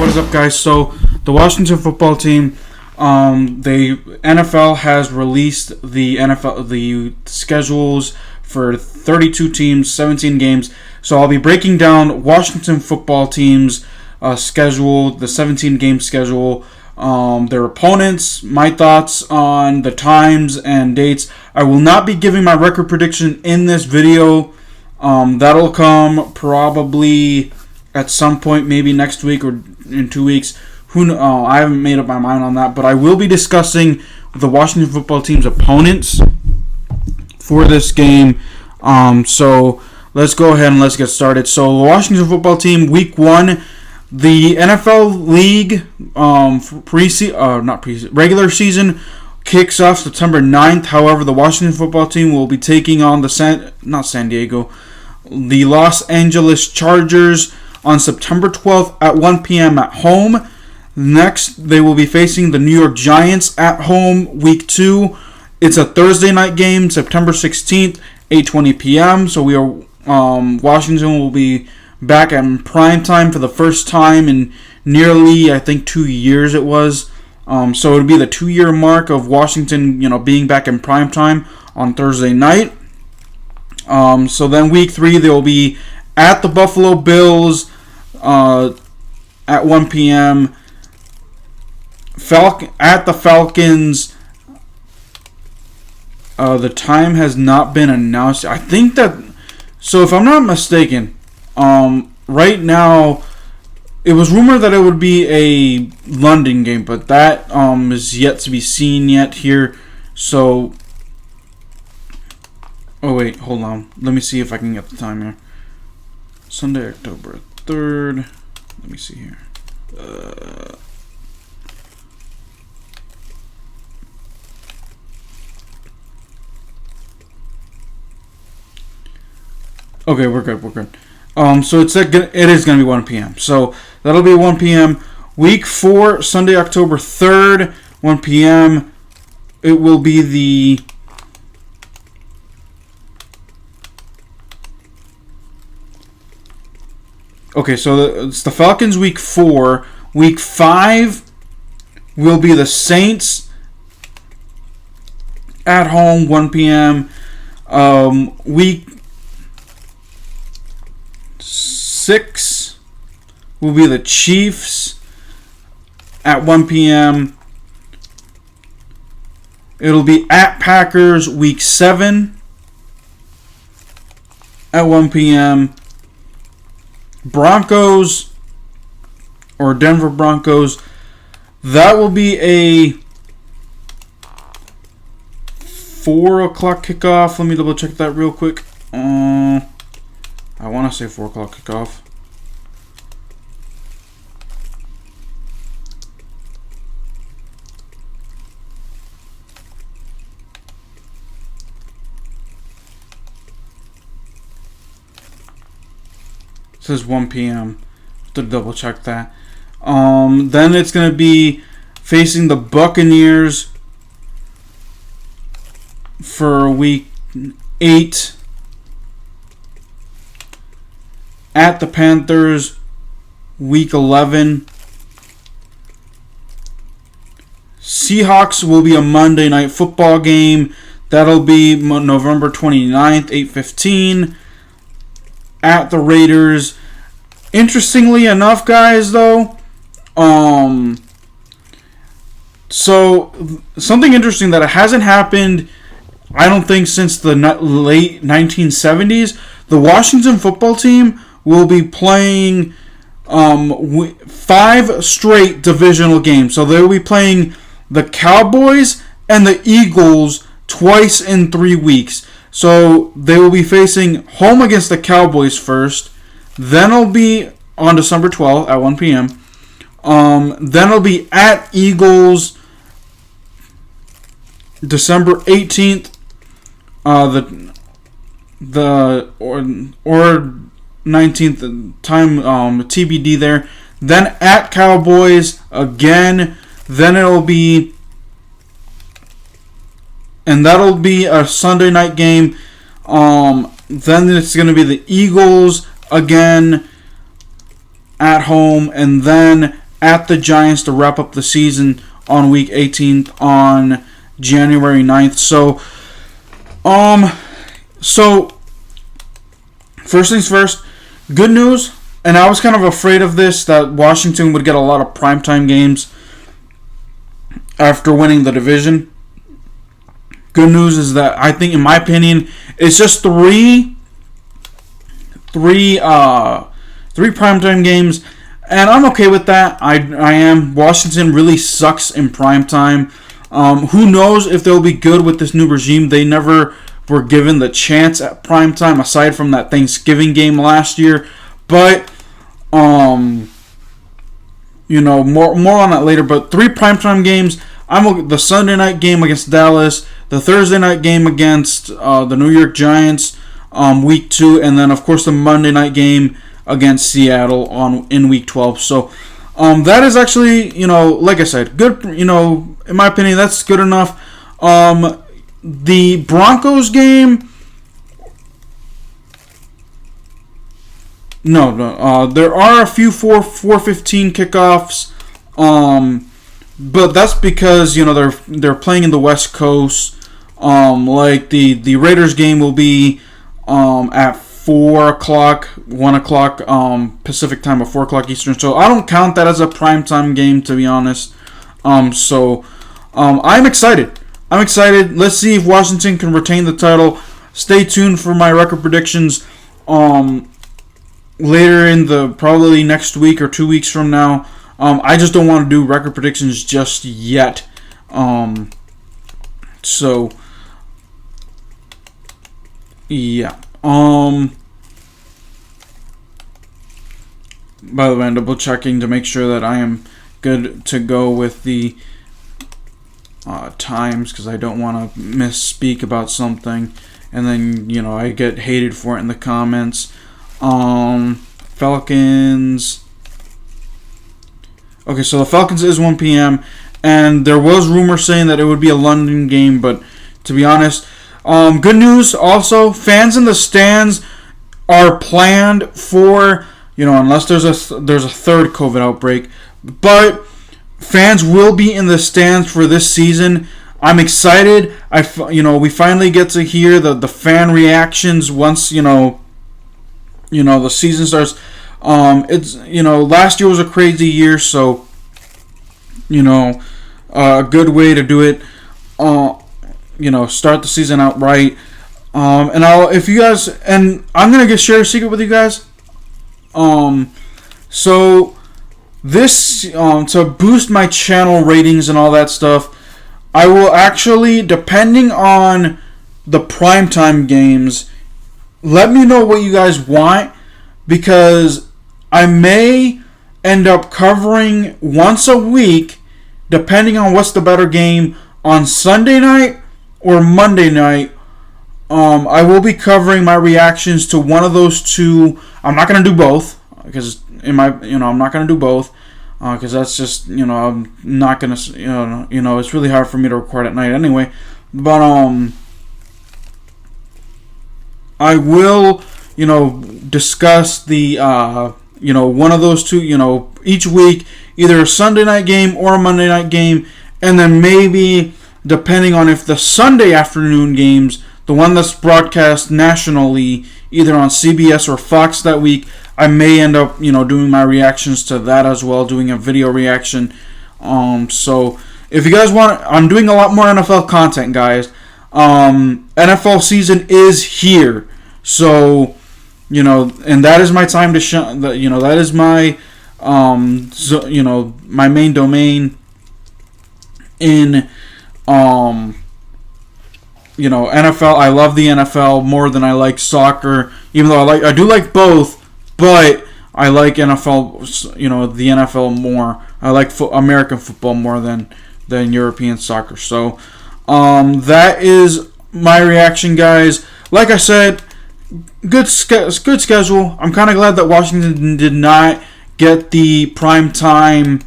what is up, guys? So the Washington football team, the NFL has released the schedules for 32 teams, 17 games. So I'll be breaking down Washington football team's schedule, the 17-game schedule, their opponents, my thoughts on the times and dates. I will not be giving my record prediction in this video. That'll come probably at some point, maybe next week or in 2 weeks. I haven't made up my mind on that, but I will be discussing the Washington football team's opponents for this game. So let's go ahead and let's get started. So the Washington football team, week 1, the NFL league regular season kicks off September 9th. However, the Washington football team will be taking on the Los Angeles Chargers on September 12th at 1 p.m. at home. Next, they will be facing the New York Giants at home, week 2. It's a Thursday night game, September 16th, 8:20 p.m. So Washington will be back in Primetime for the first time in nearly, I think, 2 years it was. So it'll be the 2-year mark of Washington, being back in Primetime on Thursday night. So then week 3, they'll be at the Buffalo Bills at 1 p.m. At the Falcons. The time has not been announced. I think that, so if I'm not mistaken, right now it was rumored that it would be a London game, but that is yet to be seen yet here. So, oh wait, hold on. Let me see if I can get the time here. Sunday, October 3rd. Let me see here. Okay, we're good. So it is going to be 1 p.m. So that'll be 1 p.m. Week 4, Sunday, October 3rd, 1 p.m. It will be the it's the Falcons week 4. Week 5 will be the Saints at home, 1 p.m. Week 6 will be the Chiefs at 1 p.m. It'll be at Packers week 7 at 1 p.m. Broncos or Denver Broncos, that will be a 4 o'clock kickoff. Let me double check that real quick. I want to say 4 o'clock kickoff. It says 1 p.m. to double check that. Then it's going to be facing the Buccaneers for week 8. At the Panthers, week 11. Seahawks will be a Monday night football game. That'll be November 29th, 8:15. At the Raiders. Interestingly enough, guys, though, so something interesting that hasn't happened, I don't think, since the late 1970s. The Washington football team will be playing 5 straight divisional games. So they'll be playing the Cowboys and the Eagles twice in 3 weeks. So they will be facing home against the Cowboys first. Then it'll be on December 12th at 1 p.m. Then it'll be at Eagles December 18th. Or 19th time, TBD there. Then at Cowboys again. Then it'll be, and that'll be a Sunday night game. Then it's going to be the Eagles again at home, and then at the Giants to wrap up the season on Week 18th on January 9th. So first things first, good news, and I was kind of afraid of this, that Washington would get a lot of primetime games after winning the division. Good news is that I think, in my opinion, it's just three primetime games, and I'm okay with that. I am. Washington really sucks in primetime. Who knows if they'll be good with this new regime? They never were given the chance at primetime, aside from that Thanksgiving game last year. But more on that later. But 3 primetime games. The Sunday night game against Dallas, the Thursday night game against the New York Giants, Week 2, and then of course the Monday night game against Seattle in Week 12. So that is actually, like I said, good. In my opinion, that's good enough. The Broncos game, no. There are a few 4:15 kickoffs, but that's because they're playing in the West Coast. Like the Raiders game will be at 4 o'clock, 1 o'clock Pacific time, or 4 o'clock Eastern. So I don't count that as a primetime game, to be honest. I'm excited. Let's see if Washington can retain the title. Stay tuned for my record predictions later in probably next week or 2 weeks from now. I just don't want to do record predictions just yet. Yeah. By the way, I'm double checking to make sure that I am good to go with the times, because I don't want to misspeak about something and then I get hated for it in the comments. Falcons. Okay, so the Falcons is 1 p.m. and there was rumors saying that it would be a London game, but to be honest, good news also, fans in the stands are planned for, unless there's a third COVID outbreak, but fans will be in the stands for this season. I'm excited. We finally get to hear the fan reactions once the season starts. It's last year was a crazy year, so a good way to do it. Start the season out right. I'm gonna share a secret with you guys. So this to boost my channel ratings and all that stuff, I will actually, depending on the primetime games, let me know what you guys want, because I may end up covering once a week, depending on what's the better game, on Sunday night or Monday night. I will be covering my reactions to one of those two. I'm not gonna do both, because I'm not gonna do both, because that's just I'm not gonna it's really hard for me to record at night anyway. But I will discuss the one of those two each week, either a Sunday night game or a Monday night game, and then maybe, depending on if the Sunday afternoon games, the one that's broadcast nationally, either on CBS or Fox that week, I may end up, doing my reactions to that as well, doing a video reaction. So if you guys want, I'm doing a lot more NFL content, guys. NFL season is here, so and that is my time to shine. That is my, my main domain in NFL. I love the NFL more than I like soccer, even though I do like both, but I like NFL, the NFL more. I like American football more than European soccer. So that is my reaction, guys. Like I said, good schedule. I'm kind of glad that Washington did not get the prime time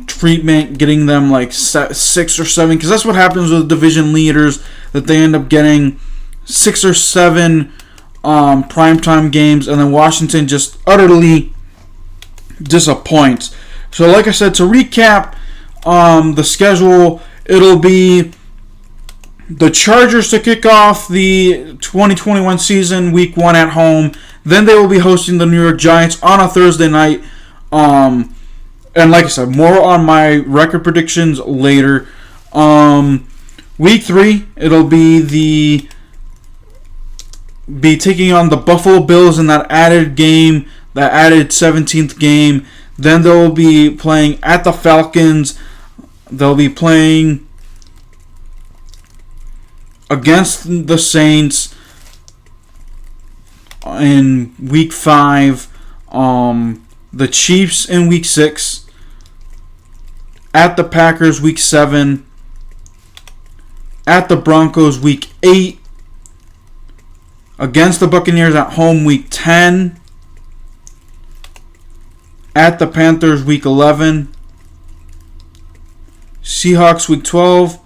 treatment, getting them like 6 or 7, because that's what happens with division leaders, that they end up getting 6 or 7 primetime games, and then Washington just utterly disappoints. So like I said, to recap the schedule, it'll be the Chargers to kick off the 2021 season, week 1 at home. Then they will be hosting the New York Giants on a Thursday night. And like I said, more on my record predictions later. Week 3, it'll be taking on the Buffalo Bills in that added game, that added 17th game. Then they'll be playing at the Falcons. They'll be playing against the Saints in week 5. The Chiefs in week 6. At the Packers week 7. At the Broncos week 8. Against the Buccaneers at home week 10. At the Panthers week 11. Seahawks week 12.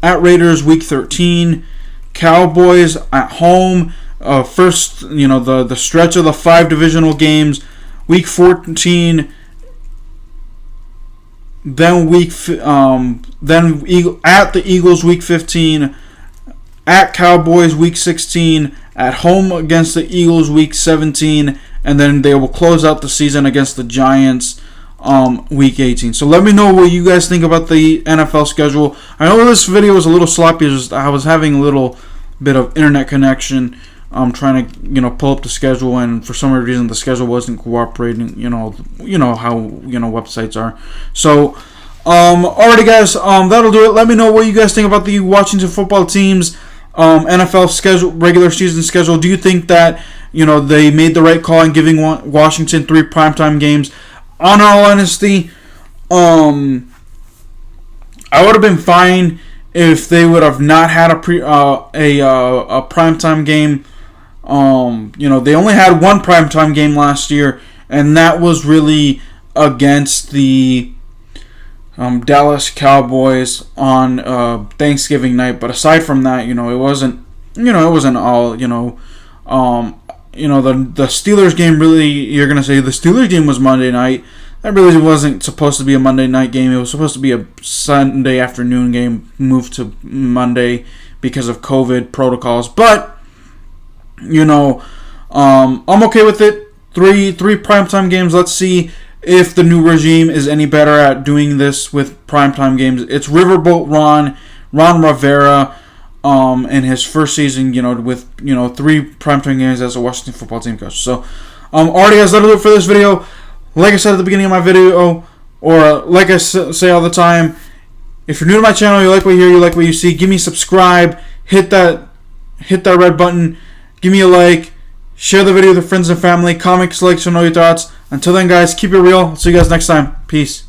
At Raiders week 13. Cowboys at home. First, the stretch of the 5 divisional games. Week 14. Then at the Eagles week 15. At Cowboys week 16. At home against the Eagles week 17. And then they will close out the season against the Giants week 18. So let me know what you guys think about the NFL schedule. I know this video was a little sloppy. I was having a little bit of internet connection. I'm trying to pull up the schedule, and for some reason the schedule wasn't cooperating. You know how websites are. So alrighty guys, that'll do it. Let me know what you guys think about the Washington football team's NFL schedule, regular season schedule. Do you think that they made the right call in giving Washington 3 primetime games? On all honesty, I would have been fine if they would have not had a primetime game. They only had one primetime game last year, and that was really against the Dallas Cowboys on Thanksgiving night. But aside from that, it wasn't all. The Steelers game, really, you're going to say the Steelers game was Monday night. That really wasn't supposed to be a Monday night game. It was supposed to be a Sunday afternoon game, moved to Monday because of COVID protocols. But, I'm okay with it. Three primetime games. Let's see if the new regime is any better at doing this with primetime games. It's Riverboat Ron Rivera. In his first season, with 3 primetime games as a Washington football team coach. So, already guys, that'll do it for this video. Like I said at the beginning of my video, or like I say all the time, if you're new to my channel, you like what you hear, you like what you see, give me a subscribe, hit that red button, give me a like, share the video with your friends and family, comment, like, so know your thoughts. Until then, guys, keep it real. I'll see you guys next time. Peace.